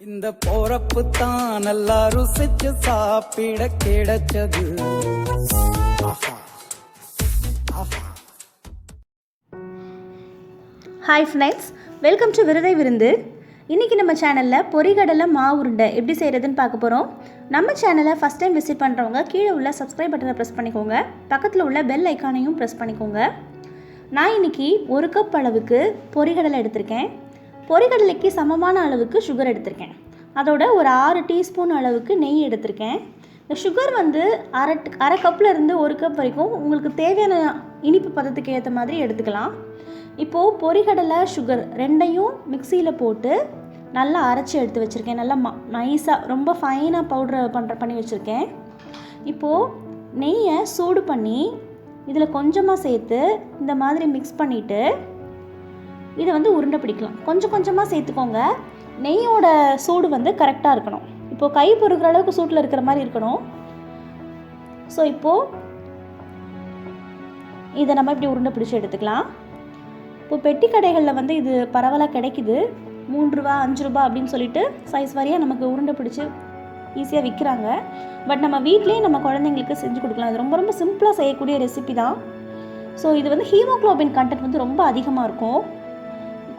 இந்த போறப்பு தான் நல்லா ருசிச்சு சாப்பிட கிடைச்சது. ஹாய் ஃப்ரெண்ட்ஸ், வெல்கம் டு விருதை விருந்து. இன்றைக்கி நம்ம சேனலில் பொரிகடலை மாவுருண்டை எப்படி செய்கிறதுன்னு பார்க்க போகிறோம். நம்ம சேனலை ஃபஸ்ட் டைம் விசிட் பண்ணுறவங்க கீழே உள்ள சப்ஸ்கிரைப் பட்டனை ப்ரெஸ் பண்ணிக்கோங்க. பக்கத்தில் உள்ள பெல் ஐக்கானையும் ப்ரெஸ் பண்ணிக்கோங்க. நான் இன்றைக்கி 1 கப் அளவுக்கு பொரிகடலை எடுத்திருக்கேன். பொரிகடலைக்கு சமமான அளவுக்கு சுகர் எடுத்திருக்கேன். அதோட ஒரு 6 டீஸ்பூன் அளவுக்கு நெய் எடுத்திருக்கேன். இந்த சுகர் வந்து அரை கப்பில் இருந்து 1 கப் வரைக்கும் உங்களுக்கு தேவையான இனிப்பு பதத்துக்கு ஏற்ற மாதிரி எடுத்துக்கலாம். இப்போது பொரிகடலை சுகர் ரெண்டையும் மிக்சியில் போட்டு நல்லா அரைச்சி எடுத்து வச்சுருக்கேன். நல்லா நைஸாக ரொம்ப ஃபைனாக பவுட்ரு பண்ணி வச்சுருக்கேன். இப்போது நெய்யை சூடு பண்ணி இதில் கொஞ்சமாக சேர்த்து இந்த மாதிரி மிக்ஸ் பண்ணிவிட்டு இதை வந்து உருண்டை பிடிக்கலாம். கொஞ்சம் கொஞ்சமாக சேர்த்துக்கோங்க. நெய்யோட சூடு வந்து கரெக்டாக இருக்கணும். இப்போது கை பொறுக்கிற அளவுக்கு சூட்டில் இருக்கிற மாதிரி இருக்கணும். ஸோ இப்போது இதை நம்ம இப்படி உருண்டை பிடிச்சி எடுத்துக்கலாம். இப்போது பெட்டி கடைகளில் வந்து இது பரவலாக கிடைக்குது. 3 ரூபா 5 ரூபா அப்படின்னு சொல்லிட்டு சைஸ் வாரியாக நமக்கு உருண்டை பிடிச்சி ஈஸியாக விற்கிறாங்க. பட் நம்ம வீட்லேயே நம்ம குழந்தைங்களுக்கு செஞ்சு கொடுக்கலாம். அது ரொம்ப ரொம்ப சிம்பிளாக செய்யக்கூடிய ரெசிபி தான். ஸோ இது வந்து ஹீமோக்ளோபின் கண்டென்ட் வந்து ரொம்ப அதிகமாக இருக்கும்.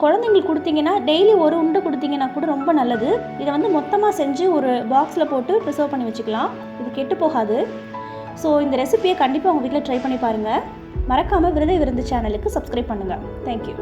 குழந்தைங்களுக்கு கொடுத்தீங்கன்னா டெய்லி ஒரு உருண்டை கொடுத்தீங்கன்னா கூட ரொம்ப நல்லது. இதை வந்து மொத்தமாக செஞ்சு ஒரு பாக்ஸில் போட்டு ப்ரிசர்வ் பண்ணி வச்சுக்கலாம். இது கெட்டு போகாது. ஸோ இந்த ரெசிபியை கண்டிப்பாக உங்கள் வீட்டில் ட்ரை பண்ணி பாருங்கள். மறக்காமல் விருதை விருந்து சேனலுக்கு சப்ஸ்கிரைப் பண்ணுங்கள். தேங்க்யூ.